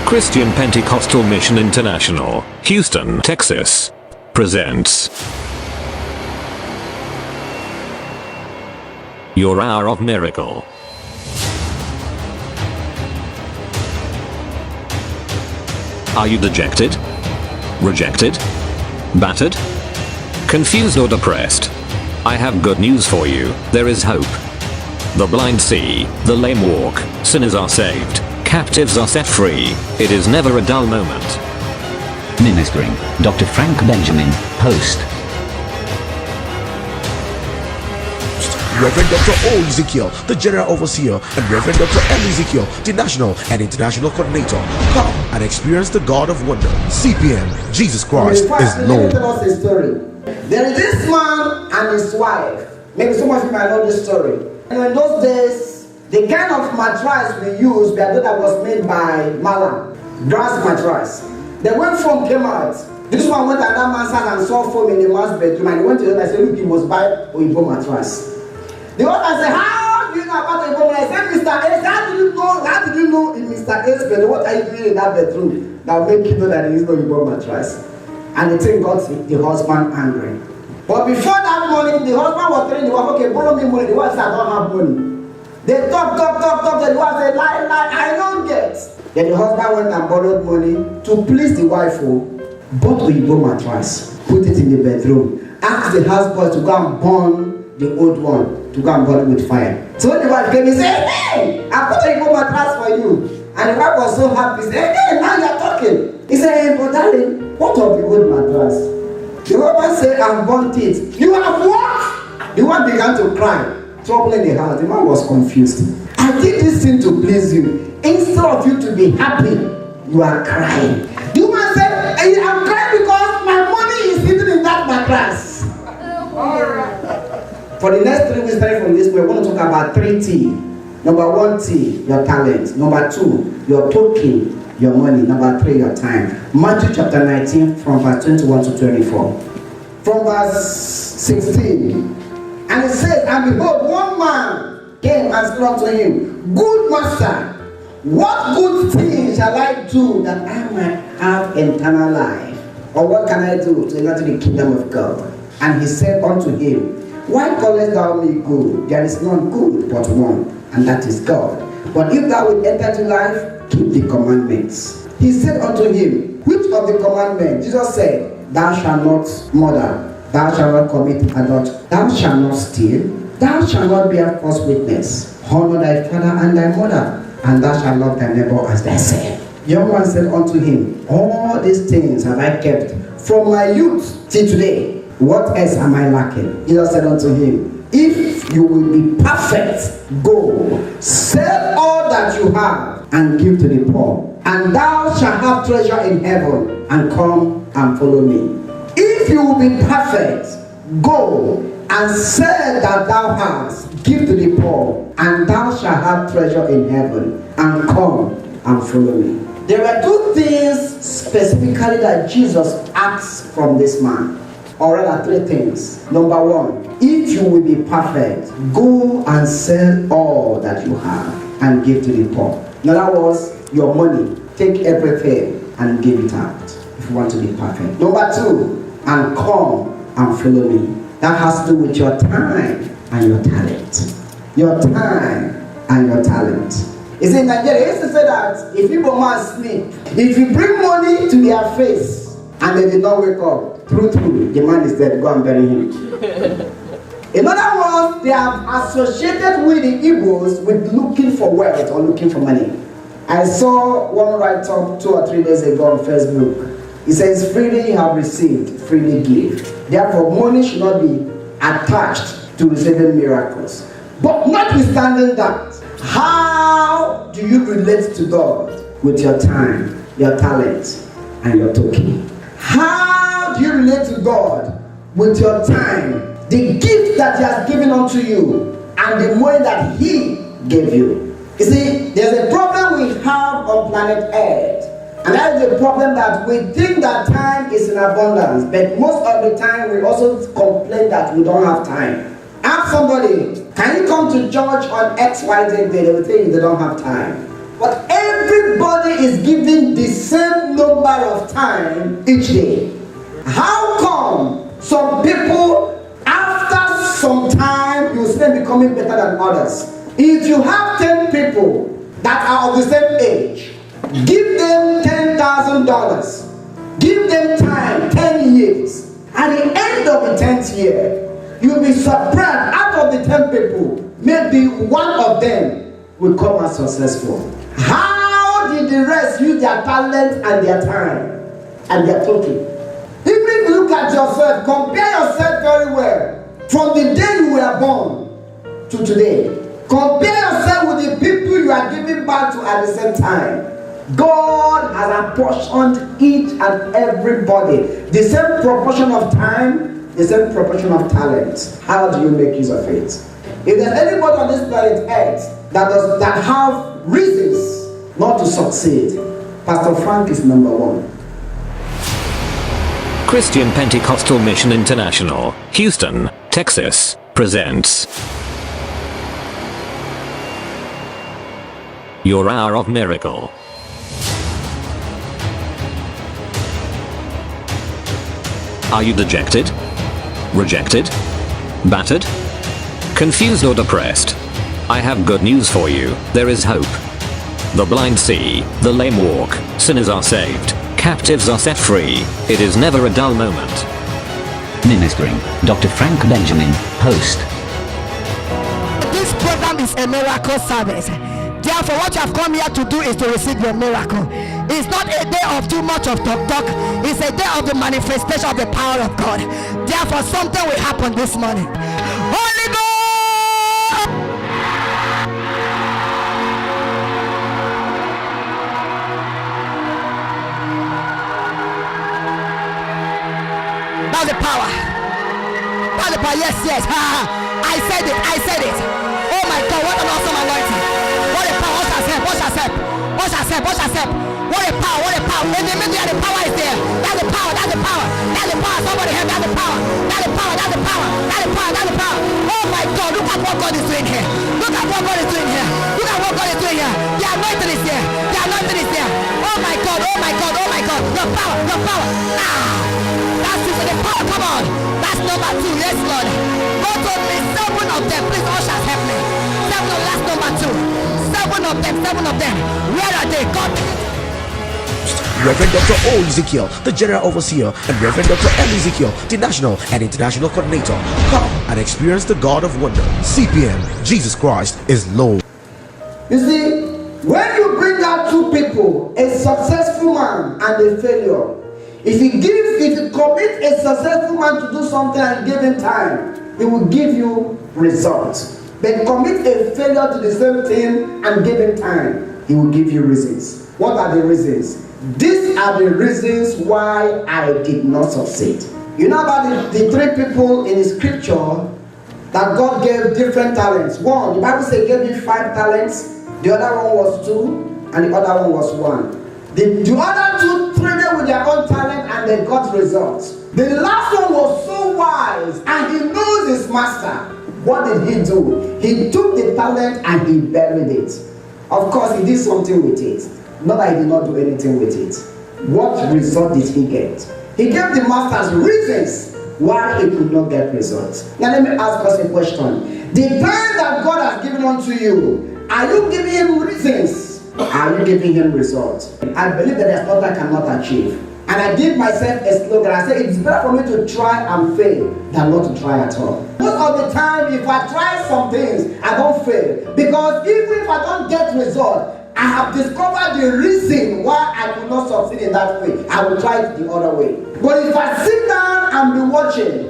Christian Pentecostal Mission International, Houston, Texas, presents Your Hour of Miracle. Are you dejected? Rejected? Battered? Confused or depressed? I have good news for you. There is hope. The blind see, the lame walk, sinners are saved, captives are set free. It is never a dull moment. Ministering, Dr. Frank Benjamin, host. Reverend Dr. O. Ezekiel, the General Overseer, and Reverend Dr. M. Ezekiel, the National and International Coordinator. Come and experience the God of Wonder. CPM, Jesus Christ is Lord. Tell us a story. There is this man and his wife. Maybe some of you might know this story. And in those days, the kind of mattress we used, we had that was made by Malam, grass mattress. The one from came out. This one went and that man's house and saw foam in the man's bedroom, and he went to the other and said, look, you must buy Oyibo mattress. The other said, how do you know about Oyibo mattress? I said, Mr. Ace, how did you know in Mr. Ace's bedroom? What are you doing in that bedroom that will make you know that there is no Oyibo mattress? And the thing got the husband angry. But before that morning, the husband was telling the wife, okay, borrow me money. The wife said, I don't have money. They talk. The wife said, lie, I don't get. Then the husband went and borrowed money to please the wife, bought Oyibo mattress, put it in the bedroom, asked the houseboy to go and burn the old one, to go and burn it with fire. So when the wife came, he said, hey, I put Oyibo mattress for you. And the wife was so happy. He said, hey, now you're talking. He said, hey, but darling, what of the old mattress? The woman said, I've burnt it. You have what? The one began to cry, trouble in the house. The man was confused. I did this thing to please you. Instead of you to be happy, you are crying. The woman said, I'm crying because my money is hidden in that mattress. For the next 3 weeks starting from this, we're going to talk about 3 T. Number 1 T, your talent. Number 2, your token, your money. Number 3, your time. Matthew chapter 19 from verse 21 to 24. From verse 16. And it says, and behold, one man came and said unto him, good master, what good thing shall I do that I might have eternal life? Or what can I do to enter the kingdom of God? And he said unto him, why callest thou me good? There is none good but one, and that is God. But if thou wilt enter to life, keep the commandments. He said unto him, which of the commandments? Jesus said, thou shalt not murder, thou shalt not commit adultery, thou shalt not steal, thou shalt not bear false witness, honor thy father and thy mother, and thou shalt love thy neighbor as thyself. Young man said unto him, all these things have I kept from my youth till today. What else am I lacking? Jesus said unto him, if you will be perfect, go, sell all that you have and give to the poor, and thou shalt have treasure in heaven, and come and follow me. If you will be perfect, go and sell that thou hast, give to the poor, and thou shalt have treasure in heaven, and come and follow me. There were 2 things specifically that Jesus asked from this man. Or rather 3 things. Number 1, if you will be perfect, go and sell all that you have and give to the poor. In other words, your money, take everything and give it out if you want to be perfect. Number 2, and come and follow me. That has to do with your time and your talent. Your time and your talent. You see, in Nigeria, they used to say that if people must sleep, if you bring money to their face and they did not wake up, true, the man is dead, go and bury him. In other words, they have associated with the Igbos with looking for wealth or looking for money. I saw one write-up 2 or 3 days ago on Facebook. It says, freely you have received, freely give. Therefore, money should not be attached to receiving miracles. But notwithstanding that, how do you relate to God? With your time, your talent, and your token. How do you relate to God? With your time, the gift that He has given unto you, and the money that He gave you. You see, there's a problem we have on planet Earth, and that is the problem that we think that time is in abundance, but most of the time we also complain that we don't have time. Ask somebody, can you come to church on XYZ day? They will tell you they don't have time. But every everybody is given the same number of time each day. How come some people, after some time, you see them becoming better than others? If you have 10 people that are of the same age, give them $10,000. Give them time, 10 years. At the end of the 10th year, you'll be surprised, out of the 10 people, maybe one of them will come as successful. How did the rest use their talent and their time and their talking? Even if you look at yourself, compare yourself very well from the day you were born to today. Compare yourself with the people you are giving back to at the same time. God has apportioned each and everybody the same proportion of time, the same proportion of talent. How do you make use of it? If there's anybody on this planet Earth that have reasons not to succeed, Pastor Frank is number one. Christian Pentecostal Mission International, Houston, Texas, presents Your Hour of Miracle. Are you dejected? Rejected? Battered? Confused or depressed? I have good news for you. There is hope. The blind see, the lame walk, sinners are saved, captives are set free. It is never a dull moment. Ministering Dr. Frank Benjamin, host. This program is a miracle service. Therefore, what you have come here to do is to receive your miracle. It's not a day of too much of talk. It's a day of the manifestation of the power of God. Therefore, something will happen this morning. Holy Ghost! That's the power. That's the power. Yes. I said it. Oh my God, what an awesome anointing. What a power. Watch yourself. What a power. In the middle, the power is there. That's the power. Somebody have that's the power. Oh my God, look at what God is doing here. The anointing is there. Oh my God. The power. That's it, the power. Come on. That's number 2. Yes, Lord. God told me 7 of them. Please, ushers, help me. 7 of that's number 2. 7 of them. Where are they? God. Reverend Dr. O. Ezekiel, the General Overseer, and Reverend Dr. M. Ezekiel, the National and International Coordinator. Come and experience the God of Wonder. CPM, Jesus Christ is Lord. You see, when you bring out 2 people, a successful man and a failure, if you commit a successful man to do something and give him time, he will give you results. But commit a failure to the same thing and give him time, he will give you reasons. What are the reasons? These are the reasons why I did not succeed. You know about the 3 people in the scripture that God gave different talents. One, the Bible says he gave me 5 talents. The other one was 2, and the other one was 1. The other 2 traded with their own talent and they got results. The last one was so wise and he knows his master. What did he do? He took the talent and he buried it. Of course, he did something with it. Not that he did not do anything with it. What result did he get? He gave the masters reasons why he could not get results. Now let me ask us a question. The time that God has given unto you, are you giving him reasons? Are you giving him results? I believe that there's nothing I cannot achieve. And I give myself a slogan. I say it's better for me to try and fail than not to try at all. Most of the time, if I try some things, I don't fail. Because even if I don't get results, I have discovered the reason why I could not succeed in that way. I will try it the other way. But if I sit down and be watching,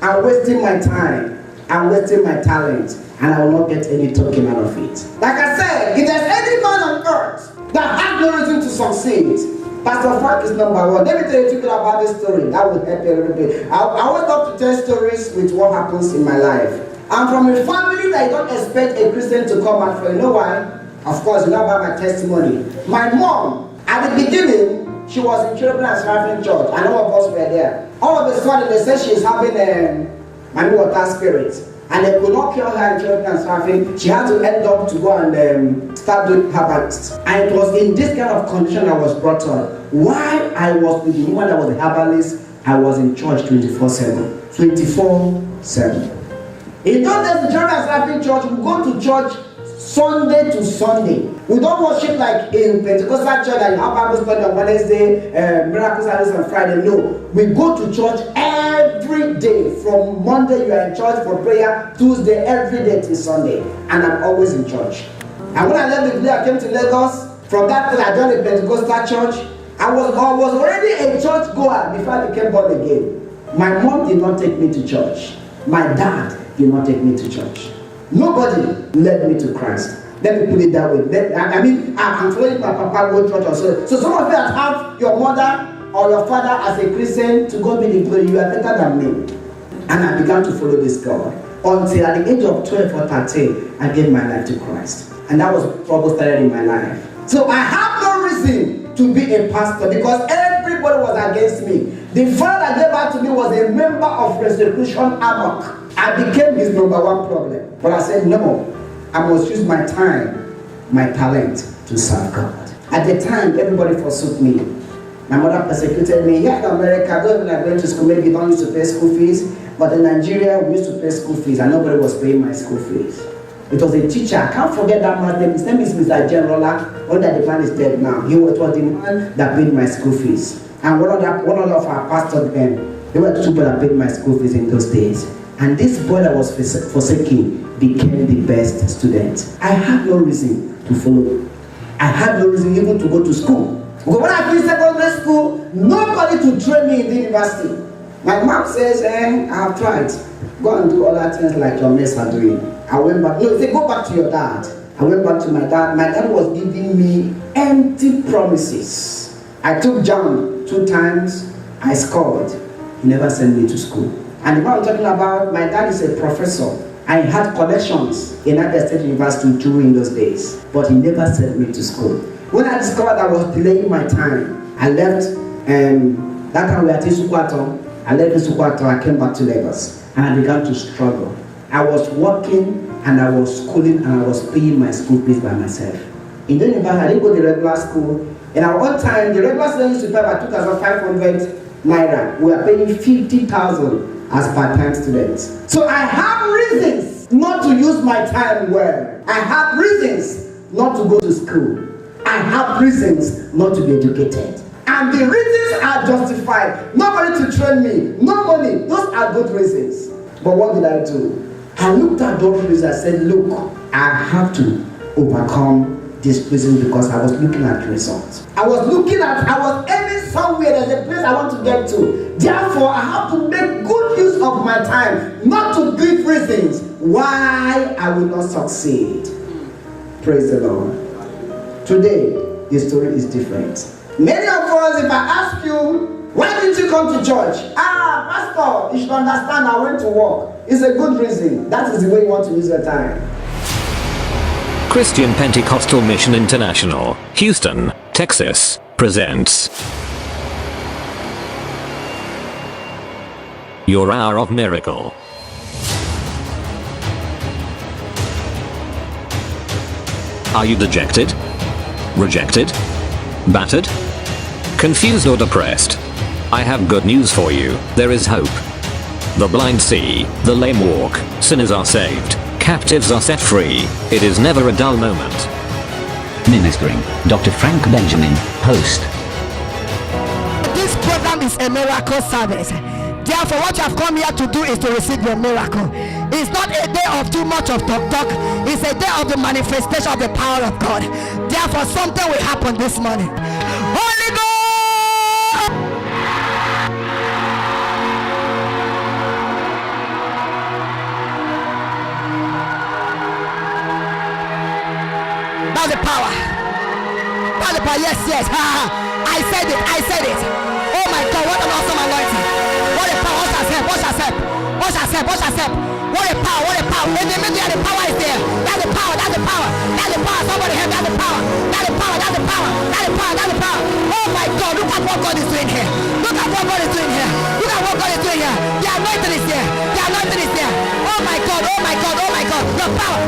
I'm wasting my time, I'm wasting my talent, and I will not get any token out of it. Like I said, if there's any man on earth that has no reason to succeed, Pastor Frank is number 1. Let me tell you about this story. That will help you a little bit. I always love to tell stories with what happens in my life. I'm from a family that you don't expect a Christian to come out from. You know why? Of course, you know about my testimony. My mom, at the beginning, she was in Cherubim and Seraphim Church, and all of us were there. All of a sudden, they said she's having a water spirit, and they could not cure her in Cherubim and Seraphim. She had to end up to go and start doing herbalist. And it was in this kind of condition I was brought up. While I was with the woman that was a herbalist, I was in church 24/7. 24/7. In those days, the General Assembly Church, we go to church Sunday to Sunday. We don't worship like in Pentecostal church that you have Bible study on Wednesday, miracle service on Friday. No, we go to church every day. From Monday you are in church for prayer, Tuesday every day till Sunday, and I'm always in church. And when I left the place, I came to Lagos. From that place, I joined a Pentecostal church. I was already a church goer before I became born again. My mom did not take me to church. My dad did not take me to church. Nobody led me to Christ. Let me put it that way. I'm following my papa go to church also. So some of you that have your mother or your father as a Christian, to God be the glory, you are better than me. And I began to follow this God. Until at the age of 12 or 13, I gave my life to Christ. And that was trouble started in my life. So I have no reason to be a pastor because everybody was against me. The father that gave birth to me was a member of Resurrection Amok. I became his number one problem. But I said, no, I must use my time, my talent to serve God. At the time, everybody forsook me. My mother persecuted me. Here in America, though when I went to school, maybe you don't used to pay school fees. But in Nigeria, we used to pay school fees and nobody was paying my school fees. It was a teacher. I can't forget that man's name. His name is Mr. General. Whether the man is dead now. He was the man that paid my school fees. And one of our pastors then, they were two people that paid my school fees in those days. And this boy that was forsaken became the best student. I had no reason to follow. I had no reason even to go to school. Because when I finished secondary school, nobody to train me in the university. My mom says, I have tried. Go and do other things like your mates are doing. I went back. No, they go back to your dad. I went back to my dad. My dad was giving me empty promises. I took JAMB 2 times. I scored. He never sent me to school. And the one I'm talking about, my dad is a professor. I had connections in P.I.B.S State University during those days. But he never sent me to school. When I discovered I was delaying my time, I left. That time we were at Isukwato. I left Isukwato. I came back to Lagos. And I began to struggle. I was working and I was schooling and I was paying my school fees by myself. In the university, I didn't go to the regular school. And at one time, the regular students used to pay about 2,500 naira. We are paying 50,000 as part-time students. So I have reasons not to use my time well. I have reasons not to go to school. I have reasons not to be educated. And the reasons are justified. Nobody to train me, no money. Those are good reasons. But what did I do? I looked at those reasons. I said, look, I have to overcome this reason because I was looking at results. I was aiming somewhere. There's a place I want to get to. Therefore, I have to make good use of my time, not to give reasons why I will not succeed. Praise the Lord. Today, the story is different. Many of us, if I ask you, why didn't you come to church? Pastor, you should understand I went to work. It's a good reason. That is the way you want to use your time. Christian Pentecostal Mission International, Houston, Texas, presents Your Hour of Miracle. Are you dejected? Rejected? Battered? Confused or depressed? I have good news for you. There is hope. The blind see, the lame walk, sinners are saved, captives are set free. It is never a dull moment. Ministering Dr. Frank Benjamin, host. This program is a miracle service. Therefore, what you have come here to do is to receive your miracle. It's not a day of too much of talk. It's a day of the manifestation of the power of God. Therefore, something will happen this morning. Holy Ghost! That's the power. That's the power. Yes. I said it. Oh my God, what an awesome anointing. What a power. What a power. In the middle, the power is there. That's the power. Somebody have that's the power. Oh my God, look at what God is doing here. The anointing is here. Oh my God. The power.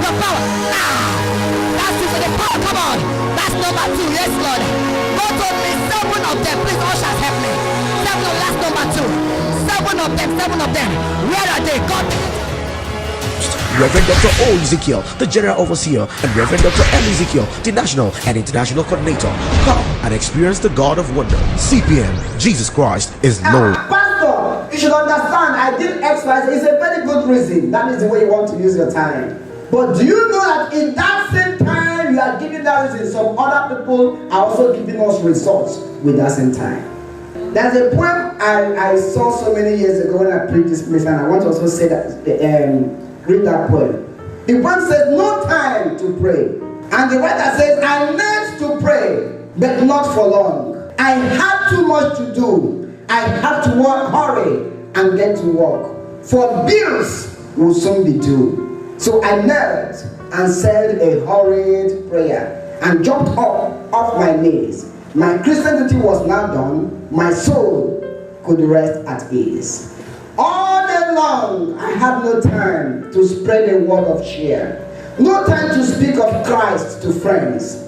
That's it. The power. Come on. That's number 2. Yes, Lord. God told me 7 of them. Please, ushers, help me. 7 of that's number 2. 7 of them. 7 of them. Where are they? God. Reverend Dr. O. Ezekiel, the General Overseer, and Reverend Dr. M. Ezekiel, the National and International Coordinator. Come and experience the God of Wonder. CPM, Jesus Christ is Lord. Pastor, you should understand, I did exercise. It's a very good reason. That is the way you want to use your time. But do you know that in that same time you are giving that reason, some other people are also giving us results with that same time? There's a poem I saw so many years ago when I preached this place, and I want to also say that, read that poem. The poem says, no time to pray. And the writer says, I meant to pray, but not for long. I had too much to do. I had to hurry and get to work, for bills will soon be due. So I knelt and said a hurried prayer and jumped up off my knees. My Christian duty was now done. My soul could rest at ease. All day long, I had no time to spread a word of cheer. No time to speak of Christ to friends.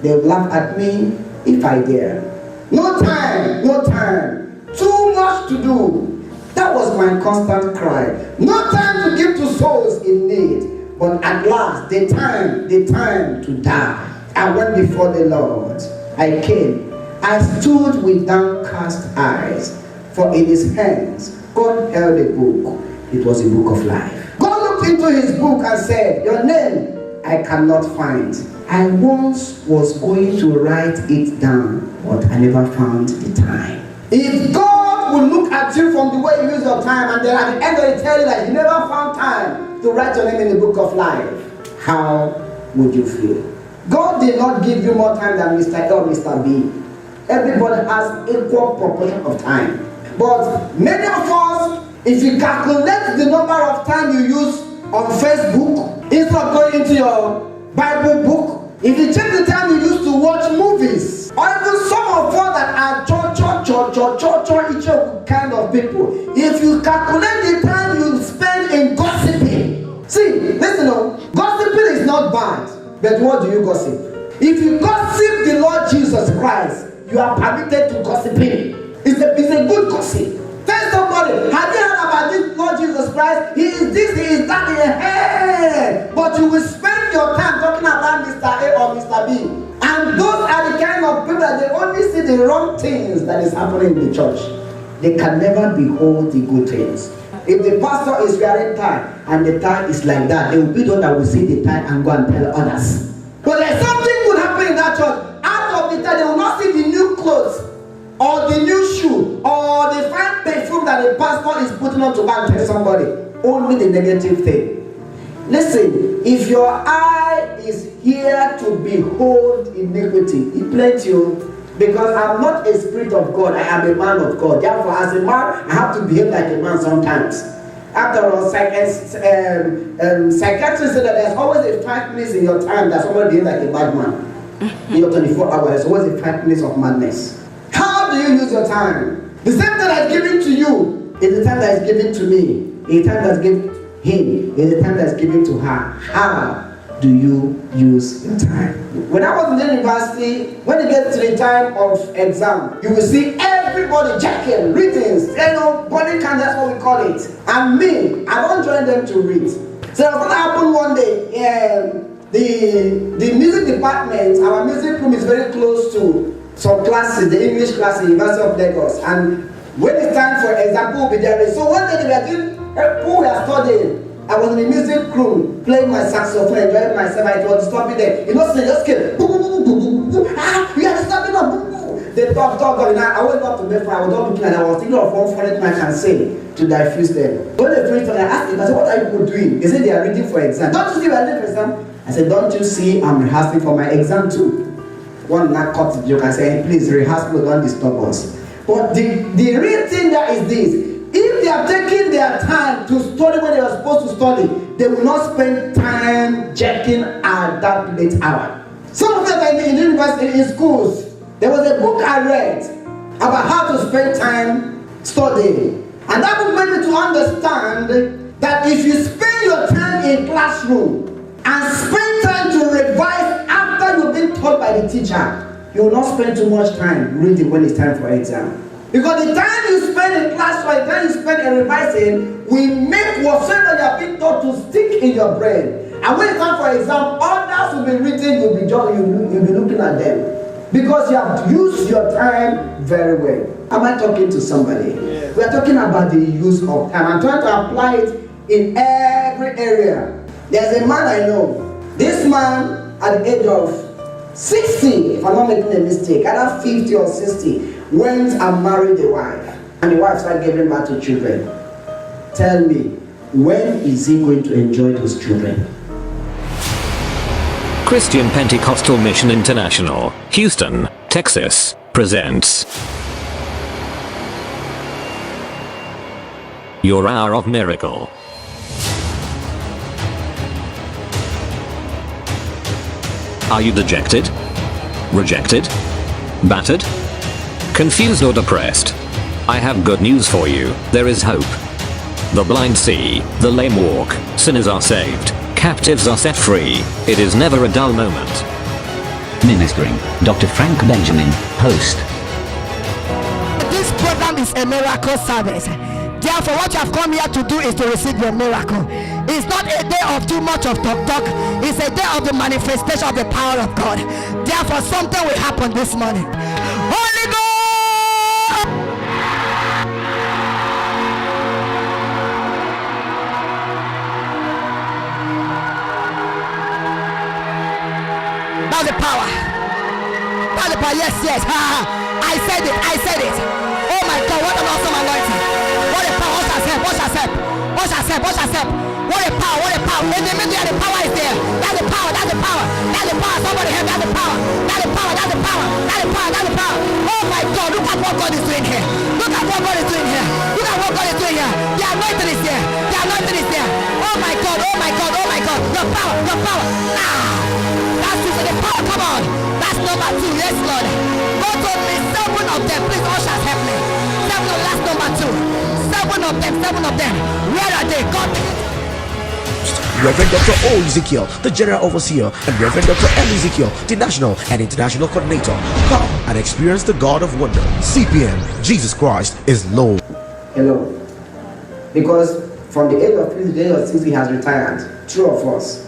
They would laugh at me if I dare. No time, no time. Too much to do. That was my constant cry. No time to give to souls in need. But at last, the time to die. I went before the Lord. I came. I stood with downcast eyes. For in his hands, God held a book. It was a book of life. God looked into his book and said, your name I cannot find. I once was going to write it down, but I never found the time. If God will look at you from the way you use your time, and then at the end of it tell you that you never found time to write your name in the book of life, how would you feel? God did not give you more time than Mr. A or Mr. B. Everybody has equal proportion of time. But many of us, if you calculate the number of time you use on Facebook, instead of going into your Bible book, if you check the time you used to watch movies, or even some of us that are each kind of people, if you calculate the time you spend in gossiping, see, listen up, gossiping is not bad, but what do you gossip? If you gossip the Lord Jesus Christ, you are permitted to gossiping. It's a good gossip. Tell somebody, have you heard about this Lord Jesus Christ? He is this, he is that, hey. But you will spend your time talking about Mr. A or Mr. B. And those are the kind of people that they only see the wrong things that is happening in the church. They can never behold the good things. If the pastor is wearing tie and the tie is like that, they will be the one that will see the tie and go and tell others. But there's something good happening in that church. Out of the tie, they will not see the new clothes, or the new shoe, or the fine perfume that the pastor is putting on to go and tell somebody. Only the negative thing. Listen, if your eye is here to behold iniquity, it plays you, because I'm not a spirit of God, I am a man of God. Therefore, as a man, I have to behave like a man sometimes. After all, psychiatrists say that there's always a 5 minutes in your time that somebody behaves like a bad man. In your 24 hours, there's always a 5 minutes of madness. How do you use your time? The same time that's given to you is the time that is given to me. Is the time that's given to him. Is the time that's given to her. How do you use your time? When I was in the university, when it gets to the time of exam, you will see everybody checking, readings, body count, that's what we call it. And me, I don't join them to read. So what happened one day, the music department, our music room is very close to some classes, the English class, University of Lagos, and when it's time for exam, we'll be there. So one day we are doing, we are studying. I was in the music room playing my saxophone, enjoying myself. I was stopping there. You know, so they just came. You are disturbing us. They talk. And I went up to bed. I was not looking at it. I was thinking of one funny thing I can say to diffuse them. When they finished, I asked them, I said, what are you people doing? They said they are reading for exam. Don't you see we are reading for exam? I said, don't you see I'm rehearsing for my exam too? One not cut the joke and say, please rehearse, don't disturb us. But the real thing there is this. If they are taking their time to study when they are supposed to study, they will not spend time checking at that late hour. Some of them in the university, in schools, there was a book I read about how to spend time studying. And that book made me to understand that if you spend your time in classroom and spend time going to revise after you've been taught by the teacher. You will not spend too much time reading when it's time for exam. Because the time you spend in class or the time you spend in revising will make whatsoever you have been taught to stick in your brain. And when it's time for exam, others will be reading, you'll be looking at them. Because you have used your time very well. Am I talking to somebody? Yeah. We are talking about the use of time. I'm trying to apply it in every area. There's a man I know. This man, at the age of 60, if I'm not making a mistake, either 50 or 60, went and married a wife. And the wife started giving birth to children. Tell me, when is he going to enjoy those children? Christian Pentecostal Mission International, Houston, Texas, presents Your Hour of Miracle. Are you dejected? Rejected? Battered? Confused or depressed? I have good news for you. There is hope. The blind see, the lame walk, sinners are saved, captives are set free. It is never a dull moment. Ministering Dr. Frank Benjamin, host. This program is a miracle service. Therefore, what you have come here to do is to receive your miracle. It's not a day of too much of talk. It's a day of the manifestation of the power of God. Therefore, something will happen this morning. Holy Ghost! That's the power. That's the power. Yes. I said it. Oh my God, what an awesome anointing. What a power. Watch yourself. What a power. In the middle, the power is there. That's the power. Somebody have that's the power. Oh my God, look at what God is doing here. The anointing is here. Oh my God. The power. That's it. The power, come on. That's number 2. Yes, Lord. God told me 7 of them. Please, ushers, help me. 7 of that's number 2. 7 of them. Where are they? God. Reverend Dr. O. Ezekiel, the General Overseer, and Reverend Dr. M. Ezekiel, the National and International Coordinator. Come and experience the God of Wonder. CPM, Jesus Christ is Lord. Hello. Because from the age of 50 to the age of 60, he has retired. 2 of us.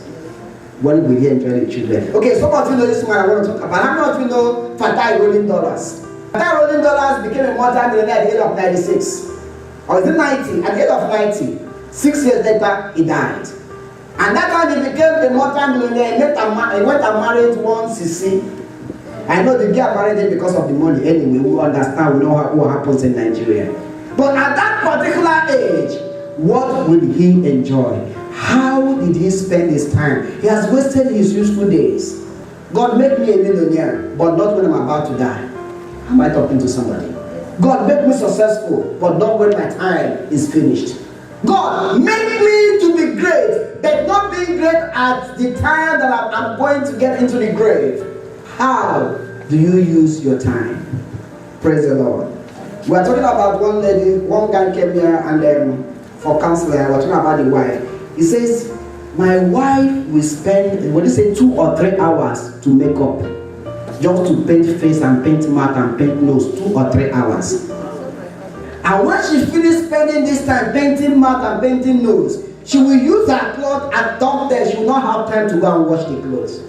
When will he enjoy the children? Okay, some of you know this man I want to talk about. How many of you know Fatah Rolling Dollars? Fatah Rolling Dollars became a multi-millionaire at the age of 96. Or is it 90? At the age of 90. 6 years later, he died. And that time he became a multi-millionaire. He went and married one CC. I know the girl married him because of the money. Anyway, we understand, we know what happens in Nigeria. But at that particular age, what will he enjoy? How did he spend his time? He has wasted his useful days. God, make me a millionaire, but not when I'm about to die. Am I talking to somebody? God, make me successful, but not when my time is finished. God, make me to be great, but not being great at the time that I'm going to get into the grave. How do you use your time? Praise the Lord. We are talking about one lady, one guy came here and for counseling, we are talking about the wife. He says, my wife will spend, what do you say, 2 or 3 hours to make up. Just to paint face and paint mouth and paint nose, 2 or 3 hours. And when she finishes spending this time painting mouth and painting nose, she will use her cloth and dump there. She will not have time to go and wash the clothes.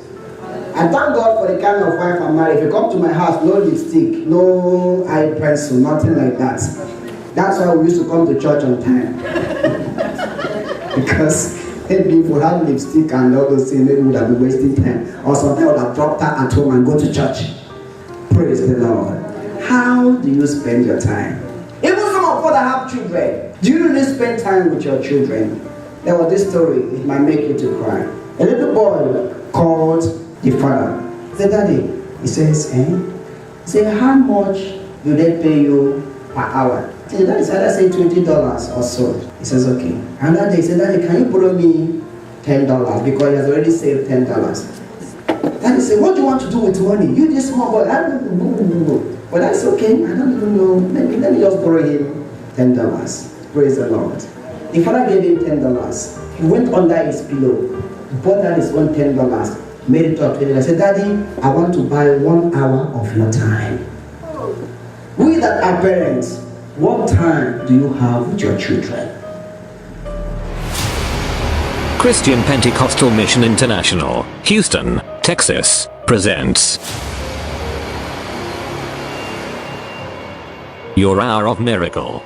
I thank God for the kind of wife I'm married. If you come to my house, no lipstick, no eye pencil, nothing like that. That's why we used to come to church on time. Because maybe if we had lipstick and all those things, maybe we would have been wasting time. Or something would have dropped her at home and go to church. Praise the Lord. How do you spend your time? Even some of us that have children, do you really spend time with your children? There was this story, it might make you to cry. A little boy called the father. He said, Daddy, he says, He said, how much do they pay you per hour? He said, Daddy, let's say $20 or so. He says, okay. And that day he said, Daddy, can you borrow me $10? Because he has already saved $10. Daddy said, what do you want to do with money? You this small boy. But that's okay. I don't even know. Let me just borrow him $10. Praise the Lord. The father gave him $10. He went under his pillow, bought out his own $10, made it up to him. I said, Daddy, I want to buy 1 hour of your time. We that are parents, what time do you have with your children? Christian Pentecostal Mission International, Houston, Texas, presents Your Hour of Miracle.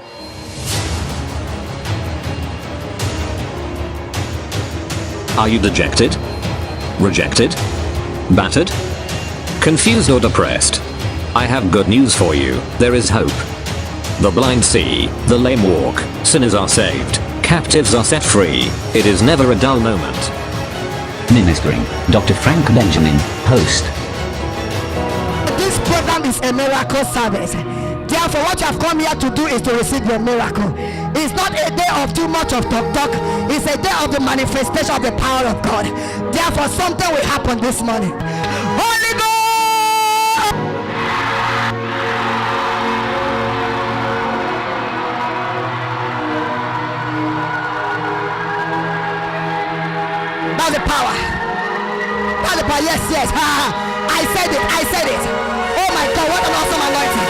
Are you dejected? Rejected? Battered? Confused or depressed? I have good news for you. There is hope. The blind see, the lame walk, sinners are saved, captives are set free. It is never a dull moment. Ministering Dr. Frank Benjamin, host. This program is a miracle service. Therefore, what you have come here to do is to receive your miracle. It's not a day of too much of talk. It's a day of the manifestation of the power of God. Therefore, something will happen this morning. Holy Ghost! That's the power. That's the power. Yes, yes. I said it. I said it. Oh my God, what an awesome anointing.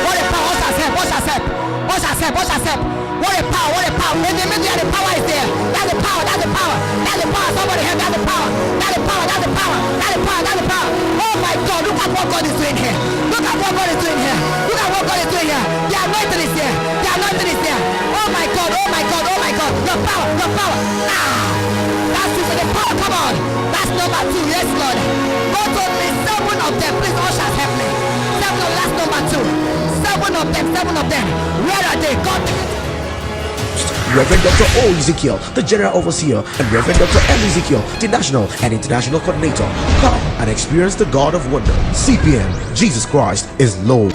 What a power. What a power. What a power. In the middle, the power is there. That's the power. That's the power. That's the power. Somebody have that's the power. That's the power. That's the power. That's the power. That's the power. Oh my God, look at what God is doing here. Look at what God is doing here. Look at what God is doing here. The anointing is there. The anointing is there. Oh my God. Oh my God. Oh my God. Your power. Your power. That's it. The power. Come on. That's number 2. Yes, Lord. God told me 7 of them. Please, ushers, help me. 7 of that's number 2. 7 of them. 7 of them. Where are they? God. Reverend Dr. O. Ezekiel, the General Overseer, and Reverend Dr. M. Ezekiel, the National and International Coordinator. Come and experience the God of Wonder. CPM, Jesus Christ is Lord.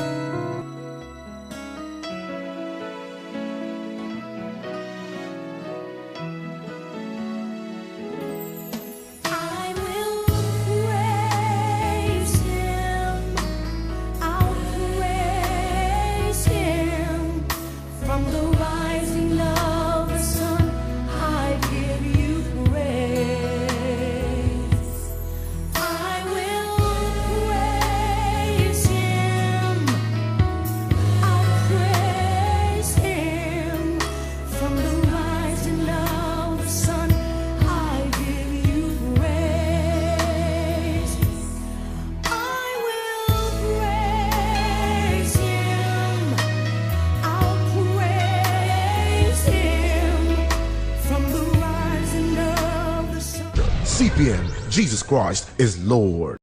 CPM, Jesus Christ is Lord.